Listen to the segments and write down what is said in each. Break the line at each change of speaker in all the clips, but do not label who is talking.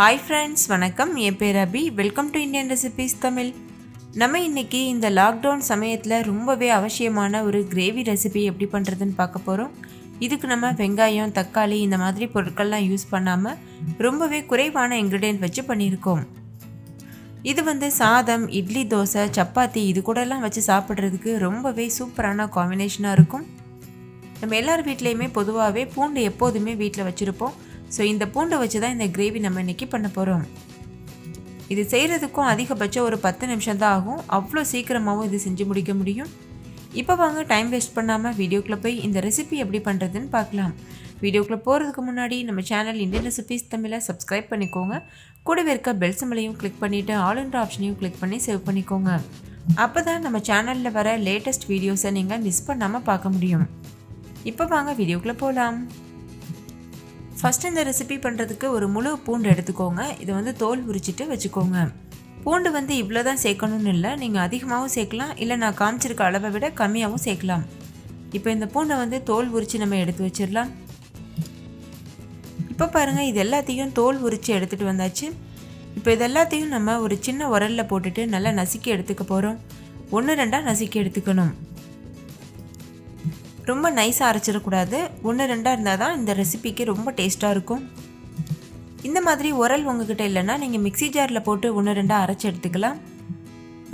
Hi friends, வணக்கம். என் பேர் Abhi. Welcome to Indian recipes Tamil. நம்ம இன்னைக்கு இந்த லாக்டவுன் சமயத்தில் ரொம்பவே அவசியமான ஒரு கிரேவி ரெசிபி எப்படி பண்ணுறதுன்னு பார்க்க போகிறோம். இதுக்கு நம்ம வெங்காயம், தக்காளி இந்த மாதிரி பொருட்கள்லாம் யூஸ் பண்ணாமல் ரொம்பவே குறைவான இன்க்ரீடியன்ட் வச்சு பண்ணியிருக்கோம். இது சாதம், இட்லி, தோசை, சப்பாத்தி இது கூடலாம் வச்சு சாப்பிட்றதுக்கு ரொம்பவே சூப்பரான காம்பினேஷனாக இருக்கும். நம்ம எல்லார் வீட்லேயுமே பொதுவாகவே பூண்டு எப்போதுமே வீட்டில் வச்சுருப்போம். ஸோ இந்த பூண்டை வச்சு தான் இந்த கிரேவி நம்ம இன்றைக்கி பண்ண போகிறோம். இது செய்கிறதுக்கும் அதிகபட்சம் ஒரு 10 நிமிஷம் தான் ஆகும். அவ்வளோ சீக்கிரமாகவும் இது செஞ்சு முடிக்க முடியும். இப்போ வாங்க டைம் வேஸ்ட் பண்ணாமல் வீடியோக்குள்ளே போய் இந்த ரெசிபி எப்படி பண்ணுறதுன்னு பார்க்கலாம். வீடியோக்குள்ளே போகிறதுக்கு முன்னாடி நம்ம சேனல் இந்தியன் ரெசிபீஸ் தமிழை சப்ஸ்கிரைப் பண்ணிக்கோங்க. கூடவே இருக்க பெல் சிம்பலையும் கிளிக் பண்ணிவிட்டு ஆல்ன்ற ஆப்ஷனையும் கிளிக் பண்ணி சேவ் பண்ணிக்கோங்க. அப்போ தான் நம்ம சேனலில் வர லேட்டஸ்ட் வீடியோஸை நீங்கள் மிஸ் பண்ணாமல் பார்க்க முடியும். இப்போ வாங்க வீடியோக்குள்ளே போகலாம். ஃபஸ்ட்டு இந்த ரெசிபி பண்ணுறதுக்கு ஒரு முழு பூண்டு எடுத்துக்கோங்க. இது தோல் உரிச்சிட்டு வச்சுக்கோங்க. பூண்டு இவ்வளோ தான் சேர்க்கணும்னு இல்லை, நீங்கள் அதிகமாகவும் சேர்க்கலாம், இல்லை நான் காமிச்சிருக்க அளவை விட கம்மியாகவும் சேர்க்கலாம். இப்போ இந்த பூண்டை தோல் உரித்து நம்ம எடுத்து வச்சிடலாம். இப்போ பாருங்கள், இது எல்லாத்தையும் தோல் உரித்து எடுத்துகிட்டு வந்தாச்சு. இப்போ இது எல்லாத்தையும் நம்ம ஒரு சின்ன உரலில் போட்டுட்டு நல்லா நசுக்கி எடுத்துக்க போகிறோம். 1-2 நசுக்கி எடுத்துக்கணும். ரொம்ப நைஸாக அரைச்சிடக்கூடாது. 1-2 இருந்தால் தான் இந்த ரெசிபிக்கு ரொம்ப டேஸ்ட்டாக இருக்கும். இந்த மாதிரி உரல் உங்ககிட்ட இல்லைன்னா நீங்கள் மிக்சி ஜாரில் போட்டு 1-2 அரைச்சி எடுத்துக்கலாம்.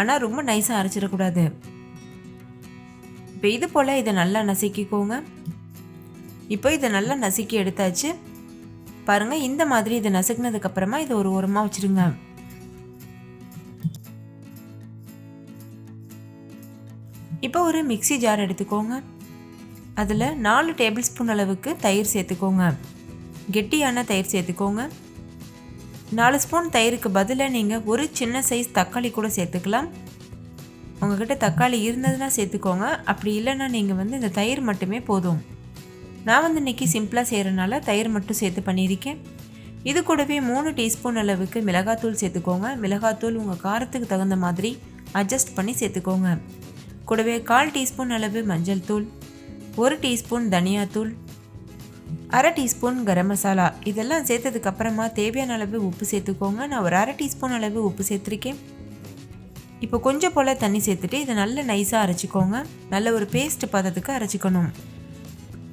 ஆனால் ரொம்ப நைஸாக அரைச்சிடக்கூடாது. இப்போ இது போல் இதை நல்லா நசுக்கிக்கோங்க. இப்போ இதை நல்லா நசுக்கி எடுத்தாச்சு. பாருங்கள், இந்த மாதிரி இதை நசுக்கினதுக்கப்புறமா இதை ஒரு ஓரமாக வச்சுருங்க. இப்போ ஒரு மிக்சி ஜார் எடுத்துக்கோங்க. அதில் 4 டேபிள் ஸ்பூன் அளவுக்கு தயிர் சேர்த்துக்கோங்க. கெட்டியான தயிர் சேர்த்துக்கோங்க. 4 ஸ்பூன் தயிருக்கு பதிலாக நீங்கள் ஒரு சின்ன சைஸ் தக்காளி கூட சேர்த்துக்கலாம். உங்கள்கிட்ட தக்காளி இருந்ததுன்னா சேர்த்துக்கோங்க. அப்படி இல்லைன்னா நீங்கள் இந்த தயிர் மட்டுமே போதும். நான் இன்றைக்கி சிம்பிளாக செய்கிறனால தயிர் மட்டும் சேர்த்து பண்ணியிருக்கேன். இது கூடவே 3 டீஸ்பூன் அளவுக்கு மிளகாத்தூள் சேர்த்துக்கோங்க. மிளகாத்தூள் உங்கள் காரத்துக்கு தகுந்த மாதிரி அட்ஜஸ்ட் பண்ணி சேர்த்துக்கோங்க. கூடவே 1/4 டீஸ்பூன் அளவு மஞ்சள் தூள், 1 டீஸ்பூன் தனியாத்தூள், 1/2 டீஸ்பூன் கரம் மசாலா. இதெல்லாம் சேர்த்ததுக்கப்புறமா தேவையான அளவு உப்பு சேர்த்துக்கோங்க. நான் ஒரு 1/2 டீஸ்பூன் அளவு உப்பு சேர்த்துருக்கேன். இப்போ கொஞ்சம் போல் தண்ணி சேர்த்துட்டு இதை நல்லா நைஸாக அரைச்சிக்கோங்க. நல்ல ஒரு பேஸ்ட் பதத்துக்கு அரைச்சிக்கணும்.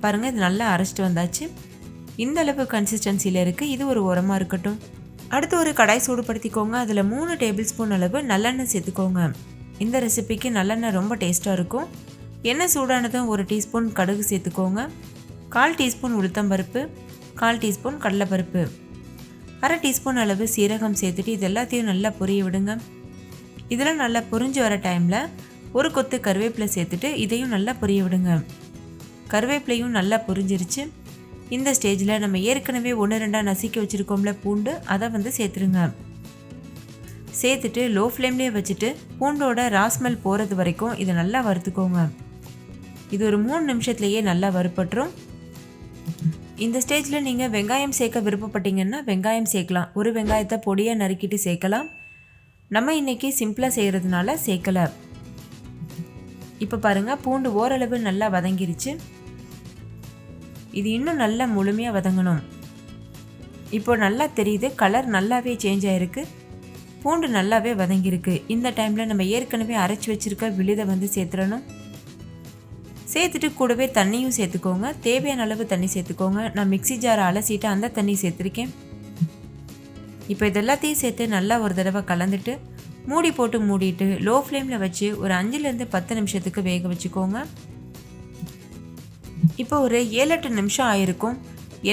பாருங்கள், இது நல்லா அரைச்சிட்டு வந்தாச்சு. இந்த அளவு கன்சிஸ்டன்சியில் இருக்குது. இது ஒரு உரமாக இருக்கட்டும். அடுத்து ஒரு கடாய் சூடுபடுத்திக்கோங்க. அதில் 3 டேபிள் ஸ்பூன் அளவு நல்லெண்ணெய் சேர்த்துக்கோங்க. இந்த ரெசிபிக்கு நல்லெண்ணெய் ரொம்ப டேஸ்ட்டாக இருக்கும். எண்ணெய் சூடானதும் 1 டீஸ்பூன் கடுகு சேர்த்துக்கோங்க. 1/4 டீஸ்பூன் உளுத்தம்பருப்பு, 1/4 டீஸ்பூன் கடலைப்பருப்பு, 1/2 டீஸ்பூன் அளவு சீரகம் சேர்த்துட்டு இது எல்லாத்தையும் நல்லா பொரிய விடுங்க. இதெல்லாம் நல்லா பொரிஞ்சு வர டைமில் ஒரு கொத்து கருவேப்பிலை சேர்த்துட்டு இதையும் நல்லா பொரிய விடுங்க. கருவேப்பிலையும் நல்லா பொரிஞ்சிருச்சு. இந்த ஸ்டேஜில் நம்ம ஏற்கனவே 1-2 நசுக்கி வச்சுருக்கோம்ல பூண்டு, அதை சேர்த்துருங்க. சேர்த்துட்டு லோ ஃப்ளேம்லேயே வச்சுட்டு பூண்டோட ராஸ்மெல் போகிறது வரைக்கும் இதை நல்லா வறுத்துக்கோங்க. இது ஒரு 3 நிமிஷத்துலேயே நல்லா வறுப்பட்டுரும். இந்த ஸ்டேஜில் நீங்கள் வெங்காயம் சேர்க்க விருப்பப்பட்டீங்கன்னா வெங்காயம் சேர்க்கலாம். ஒரு வெங்காயத்தை பொடியாக நறுக்கிட்டு சேர்க்கலாம். நம்ம இன்றைக்கி சிம்பிளாக செய்கிறதுனால சேர்க்கலை. இப்போ பாருங்கள், பூண்டு ஓரளவு நல்லா வதங்கிருச்சு. இது இன்னும் நல்லா முழுமையாக வதங்கணும். இப்போ நல்லா தெரியுது, கலர் நல்லாவே சேஞ்ச் ஆகிருக்கு. பூண்டு நல்லாவே வதங்கியிருக்கு. இந்த டைமில் நம்ம ஏற்கனவே அரைச்சி வச்சுருக்க விழுதை சேர்த்துடணும். சேர்த்துட்டு கூடவே தண்ணியும் சேர்த்துக்கோங்க. தேவையான அளவு தண்ணி சேர்த்துக்கோங்க. நான் மிக்சி ஜாரை அலசிட்டு அந்த தண்ணி சேர்த்துருக்கேன். இப்போ இது எல்லாத்தையும் சேர்த்து நல்லா ஒரு தடவை கலந்துட்டு மூடி போட்டு மூடிட்டு லோ ஃப்ளேமில் வச்சு ஒரு 5-10 நிமிஷத்துக்கு வேக வச்சுக்கோங்க. இப்போ ஒரு 7-8 நிமிஷம் ஆயிருக்கும்.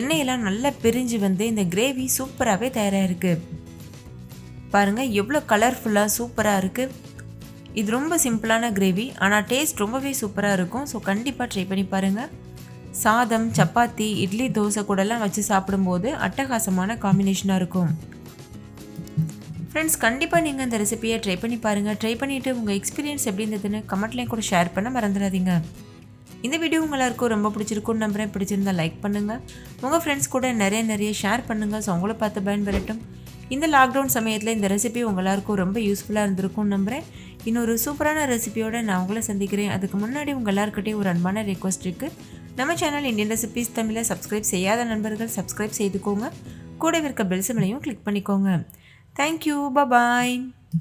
எண்ணெயெல்லாம் நல்லா பிரிஞ்சு இந்த கிரேவி சூப்பராகவே தயாராக இருக்குது. பாருங்கள், எவ்வளோ கலர்ஃபுல்லாக சூப்பராக இருக்குது. இது ரொம்ப சிம்பிளான கிரேவி, ஆனால் டேஸ்ட் ரொம்பவே சூப்பராக இருக்கும். ஸோ கண்டிப்பாக ட்ரை பண்ணி பாருங்கள். சாதம், சப்பாத்தி, இட்லி, தோசை கூடலாம் வச்சு சாப்பிடும்போது அட்டகாசமான காம்பினேஷனாக இருக்கும். ஃப்ரெண்ட்ஸ், கண்டிப்பாக நீங்கள் இந்த ரெசிபியை ட்ரை பண்ணி பாருங்கள். ட்ரை பண்ணிவிட்டு உங்கள் எக்ஸ்பீரியன்ஸ் எப்படி இருந்ததுன்னு கமெண்ட்லேயும் கூட ஷேர் பண்ண மறந்துடாதீங்க. இந்த வீடியோ எல்லாருக்கும் ரொம்ப பிடிச்சிருக்குன்னு நம்புகிறேன். பிடிச்சிருந்தால் லைக் பண்ணுங்கள். உங்கள் ஃப்ரெண்ட்ஸ் கூட நிறைய ஷேர் பண்ணுங்கள். ஸோ உங்களை பார்த்து பயன்பெறட்டும். இந்த லாக்டவுன் சமயத்தில் இந்த ரெசிபி எல்லாருக்கும் ரொம்ப யூஸ்ஃபுல்லாக இருந்திருக்கும்னு நம்புகிறேன். இன்னொரு சூப்பரான ரெசிபியோடு நான் உங்களை சந்திக்கிறேன். அதுக்கு முன்னாடி உங்கள் எல்லாருக்கிட்டையும் ஒரு அன்பான ரெக்வஸ்ட் இருக்குது. நம்ம சேனல் இந்தியன் ரெசிபீஸ் தமிழை சப்ஸ்கிரைப் செய்யாத நண்பர்கள் சப்ஸ்கிரைப் செய்துக்கோங்க. கூடவே இருக்க பெல் சிம்பலையும் கிளிக் பண்ணிக்கோங்க. தேங்க்யூ. பாய்.